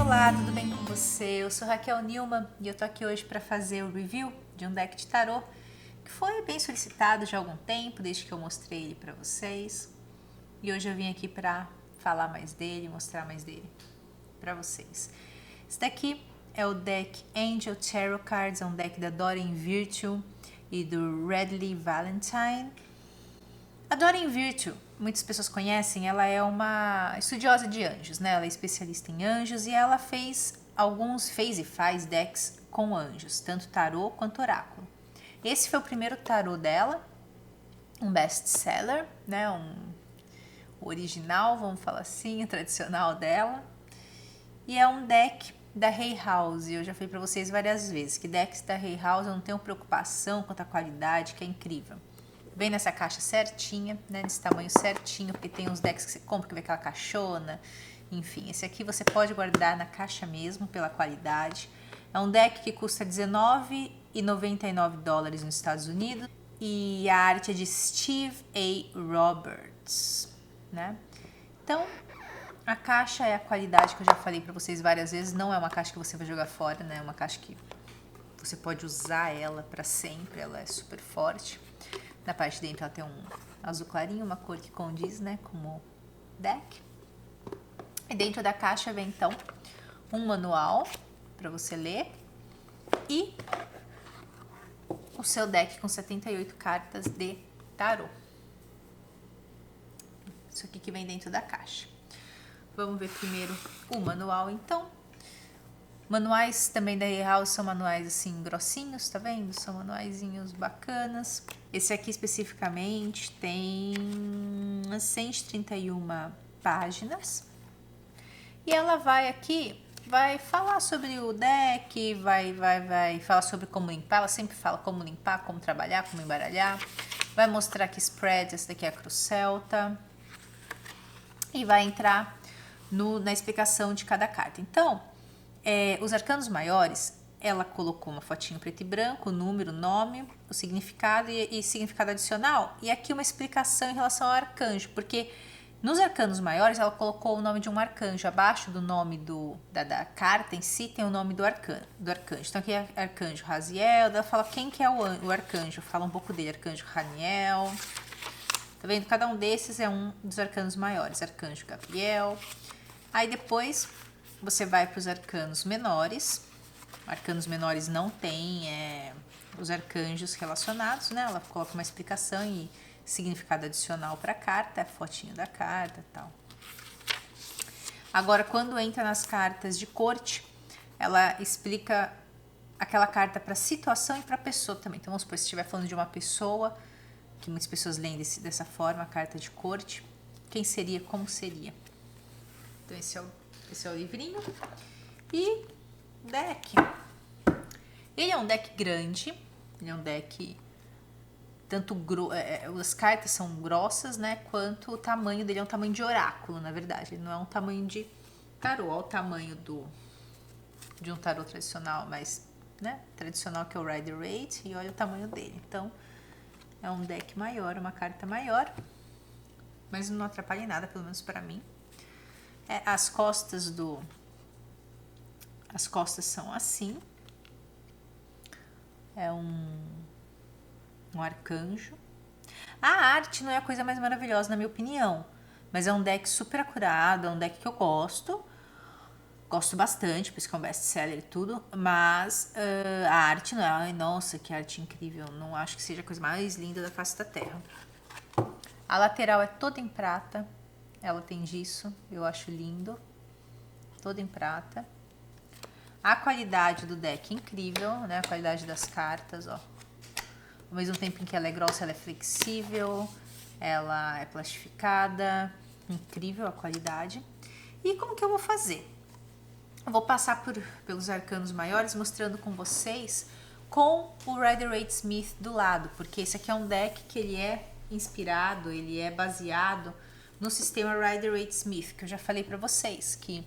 Olá, tudo bem com você? Eu sou Raquel Nilman e eu tô aqui hoje para fazer o review de um deck de tarô que foi bem solicitado já há algum tempo, desde que eu mostrei ele para vocês. E hoje eu vim aqui para falar mais dele, mostrar mais dele para vocês. Esse daqui é o deck Angel Tarot Cards, é um deck da Doreen Virtue e do Radley Valentine. A Doreen Virtue, muitas pessoas conhecem, ela é uma estudiosa de anjos, né? Ela é especialista em anjos e ela fez e faz decks com anjos, tanto tarô quanto oráculo. Esse foi o primeiro tarô dela, um best-seller, né? O original, vamos falar assim, o tradicional dela. E é um deck da Hay House. Eu já falei para vocês várias vezes que decks da Hay House eu não tenho preocupação quanto à qualidade, que é incrível. Vem nessa caixa certinha, né, nesse tamanho certinho, porque tem uns decks que você compra que vem aquela caixona. Enfim, esse aqui você pode guardar na caixa mesmo, pela qualidade. É um deck que custa $19,99 nos Estados Unidos. E a arte é de Steve A. Roberts, né? Então, a caixa é a qualidade que eu já falei pra vocês várias vezes. Não é uma caixa que você vai jogar fora, né? É uma caixa que você pode usar ela pra sempre. Ela é super forte. Na parte de dentro ela tem um azul clarinho, uma cor que condiz, né, com o deck. E dentro da caixa vem então um manual para você ler e o seu deck com 78 cartas de tarô. Isso aqui que vem dentro da caixa. Vamos ver primeiro o manual então. Manuais também da Hay House são manuais assim grossinhos, tá vendo? São manuaizinhos bacanas. Esse aqui especificamente tem 131 páginas. E ela vai falar sobre o deck, vai falar sobre como limpar. Ela sempre fala como limpar, como trabalhar, como embaralhar. Vai mostrar que spread, essa daqui é a Cruz Celta. E vai entrar na explicação de cada carta. Então, os arcanos maiores, ela colocou uma fotinho preto e branco, o número, o nome, o significado e significado adicional. E aqui uma explicação em relação ao arcanjo, porque nos arcanos maiores ela colocou o nome de um arcanjo. Abaixo do nome da carta em si tem o nome do arcanjo. Então aqui é arcanjo Raziel, ela fala quem que é o arcanjo, fala um pouco dele, arcanjo Raniel. Tá vendo? Cada um desses é um dos arcanos maiores, arcanjo Gabriel. Aí depois você vai para os arcanos menores. Arcanos menores não tem os arcanjos relacionados, né? Ela coloca uma explicação e significado adicional para a carta, fotinho da carta e tal. Agora, quando entra nas cartas de corte, ela explica aquela carta para situação e para pessoa também. Então, vamos supor, se estiver falando de uma pessoa, que muitas pessoas leem dessa forma, a carta de corte, quem seria, como seria. Então, esse é o livrinho. E deck. Ele é um deck grande. Ele é um deck as cartas são grossas, né? Quanto o tamanho dele é um tamanho de oráculo, na verdade. Ele não é um tamanho de tarô. Olha o tamanho de um tarô tradicional, mas, né? Tradicional que é o Rider-Waite. E olha o tamanho dele. Então, é um deck maior, uma carta maior. Mas não atrapalha em nada, pelo menos para mim. As costas são assim. É um arcanjo. A arte não é a coisa mais maravilhosa, na minha opinião. Mas é um deck super acurado, é um deck que eu gosto. Gosto bastante, por isso que é um best-seller e tudo. Mas a arte não é... Ai, nossa, que arte incrível. Não acho que seja a coisa mais linda da face da Terra. A lateral é toda em prata. Ela tem disso, eu acho lindo. Toda em prata. A qualidade do deck é incrível, né? A qualidade das cartas, ó. Ao mesmo tempo em que ela é grossa, ela é flexível. Ela é plastificada. Incrível a qualidade. E como que eu vou fazer? Eu vou passar pelos arcanos maiores, mostrando com vocês com o Rider-Waite-Smith do lado. Porque esse aqui é um deck que ele é inspirado, ele é baseado no sistema Rider-Waite-Smith, que eu já falei pra vocês, que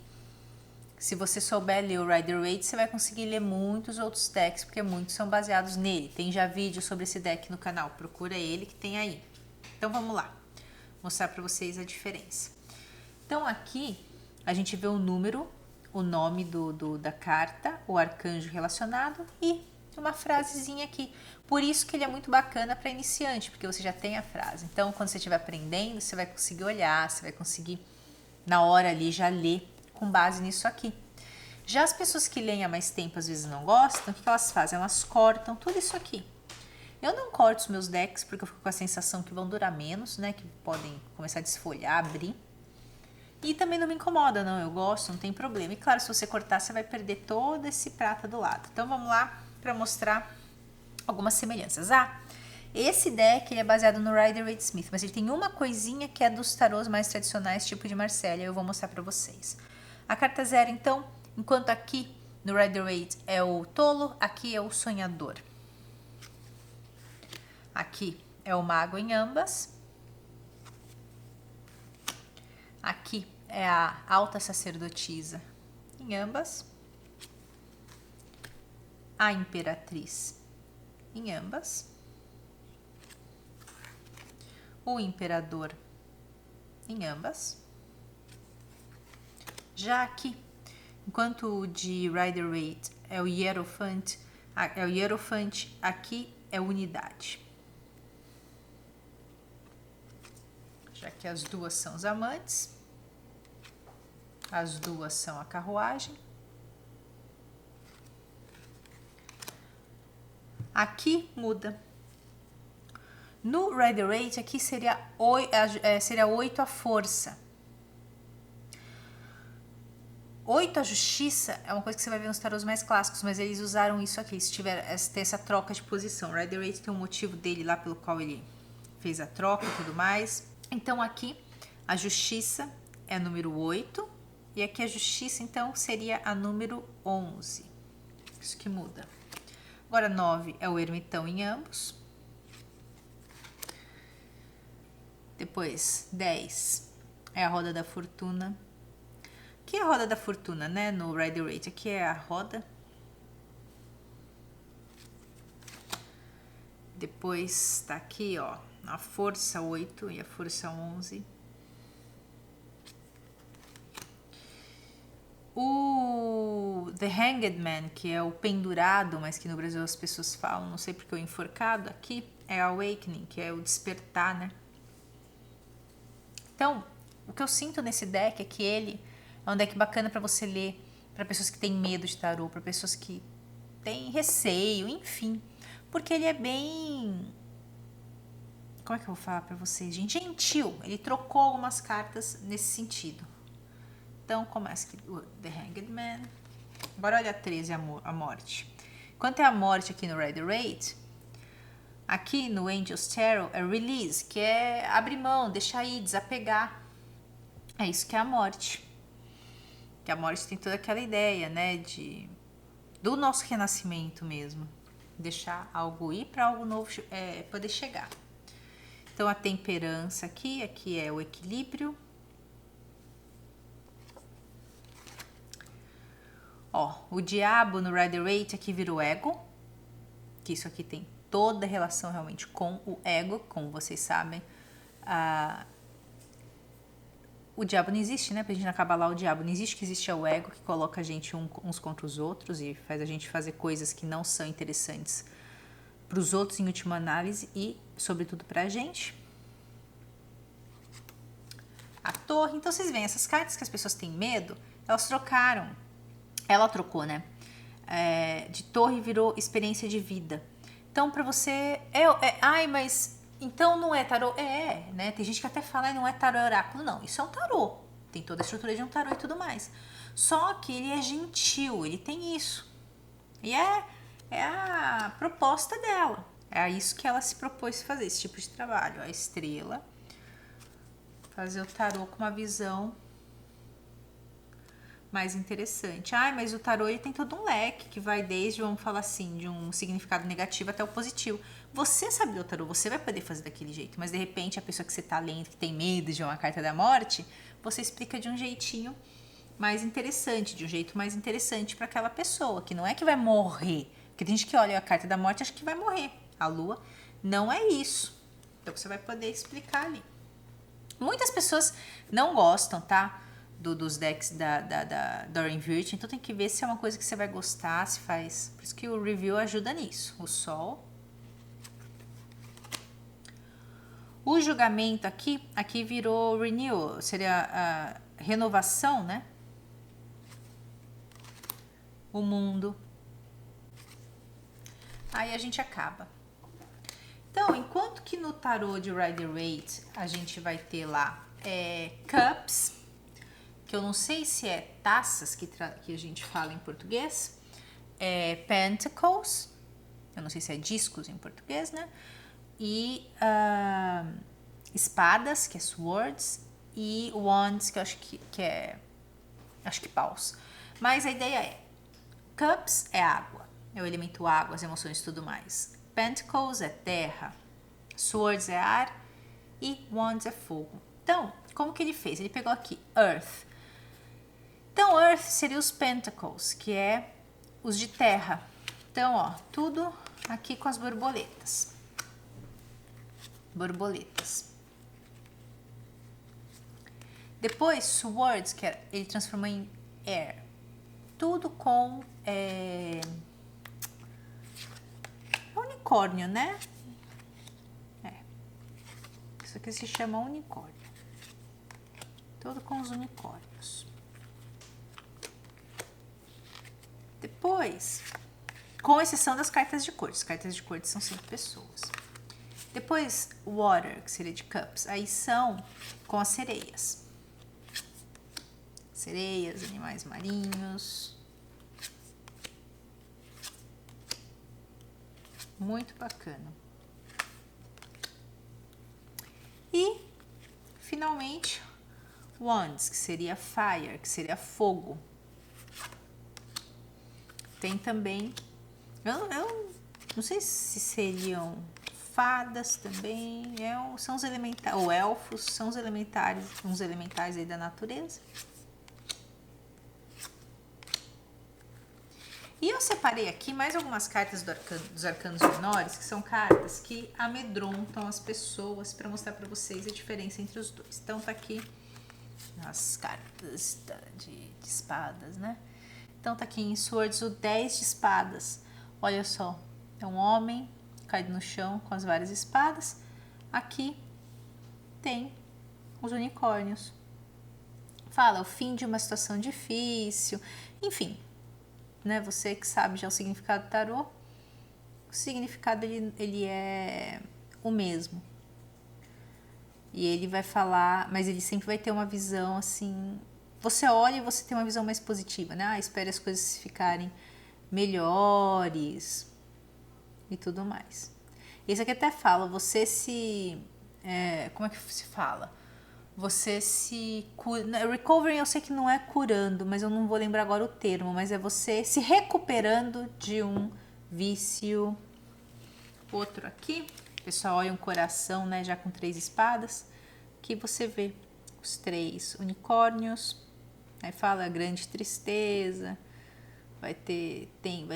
se você souber ler o Rider-Waite, você vai conseguir ler muitos outros decks, porque muitos são baseados nele. Tem já vídeo sobre esse deck no canal, procura ele que tem aí. Então vamos lá, mostrar pra vocês a diferença. Então aqui a gente vê o número o nome da carta, o arcanjo relacionado e uma frasezinha aqui. Por isso que ele é muito bacana para iniciante, porque você já tem a frase. Então, quando você estiver aprendendo, você vai conseguir olhar, você vai conseguir, na hora ali, já ler com base nisso aqui. Já as pessoas que leem há mais tempo, às vezes não gostam, o que elas fazem? Elas cortam tudo isso aqui. Eu não corto os meus decks, porque eu fico com a sensação que vão durar menos, né? Que podem começar a desfolhar, abrir. E também não me incomoda, não. Eu gosto, não tem problema. E claro, se você cortar, você vai perder todo esse prata do lado. Então, vamos lá para mostrar algumas semelhanças. Esse deck ele é baseado no Rider-Waite-Smith, mas ele tem uma coisinha que é dos tarôs mais tradicionais, tipo de Marcélia, eu vou mostrar para vocês. A carta 0, então, enquanto aqui no Rider-Waite é o tolo, aqui é o sonhador. Aqui é o mago em ambas. Aqui é a alta sacerdotisa em ambas. A imperatriz em ambas. O imperador em ambas. Já aqui, enquanto o de Rider-Waite é o Hierophant, aqui é unidade. Já que as duas são os amantes, as duas são a carruagem. Aqui muda. No Rider-Waite, aqui seria 8 a força. 8 a justiça é uma coisa que você vai ver nos tarôs mais clássicos, mas eles usaram isso aqui, tem essa troca de posição. O Rider-Waite tem um motivo dele lá pelo qual ele fez a troca e tudo mais. Então aqui a justiça é a número 8 e aqui a justiça então seria a número 11. Isso que muda. Agora 9 é o ermitão em ambos. Depois 10 é a roda da fortuna. Aqui é a roda da fortuna, né? No Rider-Waite aqui é a roda. Depois tá aqui, ó, a força 8 e a força 11. O The Hanged Man, que é o pendurado, mas que no Brasil as pessoas falam, não sei porque o enforcado, aqui é Awakening, que é o despertar, né? Então, o que eu sinto nesse deck é que ele é um deck bacana para você ler, para pessoas que têm medo de tarô, para pessoas que têm receio, enfim. Porque ele é bem... Como é que eu vou falar para vocês, gente? Gentil. Ele trocou algumas cartas nesse sentido. Então, começa aqui o The Hanged Man. Agora olha a 13, a morte. Enquanto é a morte aqui no Rider-Waite, aqui no Angel's Tarot é Release, que é abrir mão, deixar ir, desapegar. É isso que é a morte. Que a morte tem toda aquela ideia, né, do nosso renascimento mesmo. Deixar algo ir para algo novo poder chegar. Então, a temperança aqui é o equilíbrio. Ó, o diabo no Rider-Waite aqui virou ego, que isso aqui tem toda a relação realmente com o ego, como vocês sabem. O diabo não existe, né? Pra gente acabar lá, o diabo não existe, que existe o ego que coloca a gente uns contra os outros e faz a gente fazer coisas que não são interessantes para os outros em última análise e, sobretudo, pra gente. A torre. Então, vocês veem, essas cartas que as pessoas têm medo, elas trocaram. Ela trocou, né? De torre virou experiência de vida. Então, pra você... ai, mas... Então, não é tarô? Né? Tem gente que até fala, não é tarô, é oráculo. Não, isso é um tarô. Tem toda a estrutura de um tarô e tudo mais. Só que ele é gentil, ele tem isso. E é a proposta dela. É isso que ela se propôs fazer, esse tipo de trabalho. A estrela. Fazer o tarô com uma visão mais interessante. Mas o tarô ele tem todo um leque que vai desde, vamos falar assim, de um significado negativo até o positivo. Você sabe ler o tarô, você vai poder fazer daquele jeito, mas de repente a pessoa que você tá lendo, que tem medo de uma carta da morte, você explica de um jeitinho mais interessante, de um jeito mais interessante para aquela pessoa, que não é que vai morrer. Porque tem gente que olha a carta da morte e acha que vai morrer. A lua não é isso. Então você vai poder explicar ali. Muitas pessoas não gostam, tá? dos decks da Doreen Virtue, então tem que ver se é uma coisa que você vai gostar, se faz. Por isso que o review ajuda nisso. O Sol. O julgamento aqui virou renewal, seria a renovação, né? O mundo. Aí a gente acaba. Então, enquanto que no tarô de Rider-Waite a gente vai ter lá Cups, que eu não sei se é taças que a gente fala em português, Pentacles, eu não sei se é discos em português, né? E espadas, que é swords, e wands, que eu acho que paus. Mas a ideia é, Cups é água, é o elemento água, as emoções e tudo mais. Pentacles é terra, swords é ar e wands é fogo. Então, como que ele fez? Ele pegou aqui Earth. Então, Earth seria os Pentacles, que é os de terra. Então, ó, tudo aqui com as borboletas. Borboletas. Depois, Swords, que ele transformou em Air. Tudo com unicórnio, né? Isso aqui se chama unicórnio. Tudo com os unicórnios. Depois, com exceção das cartas de cortes. As cartas de cortes são sempre pessoas. Depois, Water, que seria de Cups. Aí são com as sereias. Sereias, animais marinhos. Muito bacana. E, finalmente, Wands, que seria Fire, que seria fogo. Tem também, eu não sei se seriam fadas também, são os elementares, ou elfos, são os elementares, uns elementares aí da natureza. E eu separei aqui mais algumas cartas dos arcanos menores, que são cartas que amedrontam as pessoas, para mostrar para vocês a diferença entre os dois. Então tá aqui as cartas de espadas, né? Então tá aqui em Swords o 10 de espadas. Olha só, é um homem caído no chão com as várias espadas. Aqui tem os unicórnios. Fala o fim de uma situação difícil, enfim, né? Você que sabe já o significado do tarô, o significado ele é o mesmo. E ele vai falar, mas ele sempre vai ter uma visão assim. Você olha e você tem uma visão mais positiva, né? Espere as coisas ficarem melhores e tudo mais. Esse aqui até fala, você se... como é que se fala? Você se... Recovering eu sei que não é curando, mas eu não vou lembrar agora o termo, mas é você se recuperando de um vício. Outro aqui, o pessoal olha um coração, né? Já com 3 espadas. Aqui você vê os 3 unicórnios. Aí fala grande tristeza, vai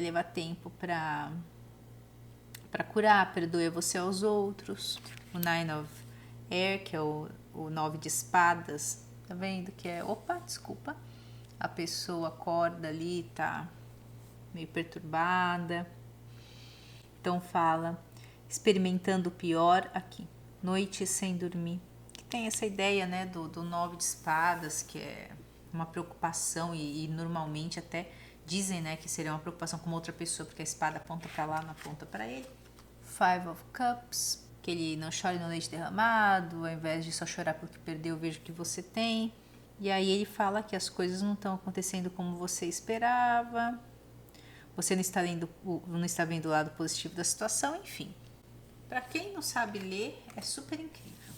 levar tempo para curar, perdoe você aos outros. O Nine of Air, que é o 9 de espadas, tá vendo? Que é, desculpa, a pessoa acorda ali, tá meio perturbada. Então fala, experimentando o pior aqui, noite sem dormir. Que tem essa ideia, né, do 9 de espadas, que é uma preocupação e normalmente até dizem, né, que seria uma preocupação com outra pessoa, porque a espada aponta para lá, não aponta para ele. Five of Cups, que ele não chore no leite derramado, ao invés de só chorar porque perdeu, veja o que você tem. E aí ele fala que as coisas não estão acontecendo como você esperava, você não está vendo o lado positivo da situação, enfim. Para quem não sabe ler, é super incrível.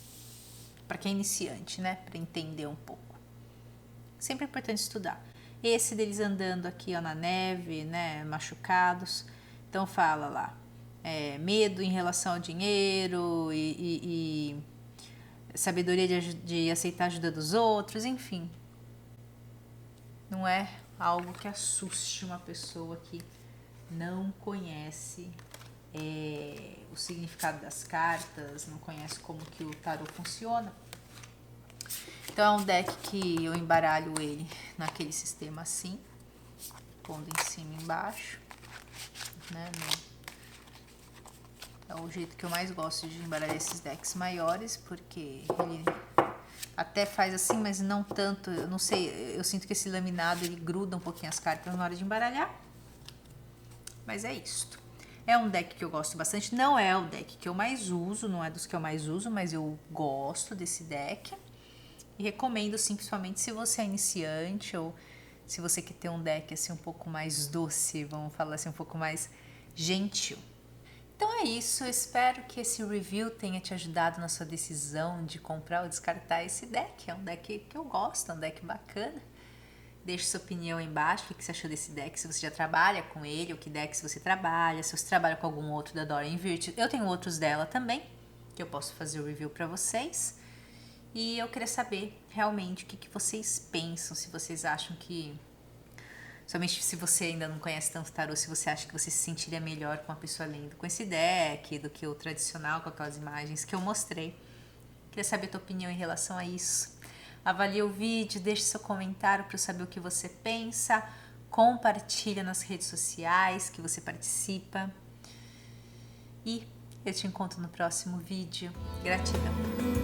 Para quem é iniciante, né, para entender um pouco. Sempre é importante estudar. Esse deles andando aqui ó, na neve, né, machucados. Então fala lá, medo em relação ao dinheiro e sabedoria de aceitar a ajuda dos outros, enfim. Não é algo que assuste uma pessoa que não conhece o significado das cartas, não conhece como que o tarô funciona. Então é um deck que eu embaralho ele naquele sistema assim, pondo em cima e embaixo, né? É o jeito que eu mais gosto de embaralhar esses decks maiores, porque ele até faz assim, mas não tanto, eu não sei, eu sinto que esse laminado ele gruda um pouquinho as cartas na hora de embaralhar. Mas é isto. É um deck que eu gosto bastante, não é o deck que eu mais uso, não é dos que eu mais uso, mas eu gosto desse deck. E recomendo sim, principalmente se você é iniciante ou se você quer ter um deck assim um pouco mais doce, vamos falar assim, um pouco mais gentil. Então é isso, eu espero que esse review tenha te ajudado na sua decisão de comprar ou descartar esse deck. É um deck que eu gosto, é um deck bacana. Deixe sua opinião aí embaixo, o que você achou desse deck, se você já trabalha com ele, ou que deck se você trabalha, se você trabalha com algum outro da Dorian Virtue. Eu tenho outros dela também, que eu posso fazer o review para vocês. E eu queria saber realmente o que vocês pensam, se vocês acham que... Somente se você ainda não conhece tanto tarô, se você acha que você se sentiria melhor com uma pessoa lendo com esse deck do que o tradicional, com aquelas imagens que eu mostrei. Queria saber a tua opinião em relação a isso. Avalie o vídeo, deixe seu comentário para eu saber o que você pensa. Compartilha nas redes sociais que você participa. E eu te encontro no próximo vídeo. Gratidão!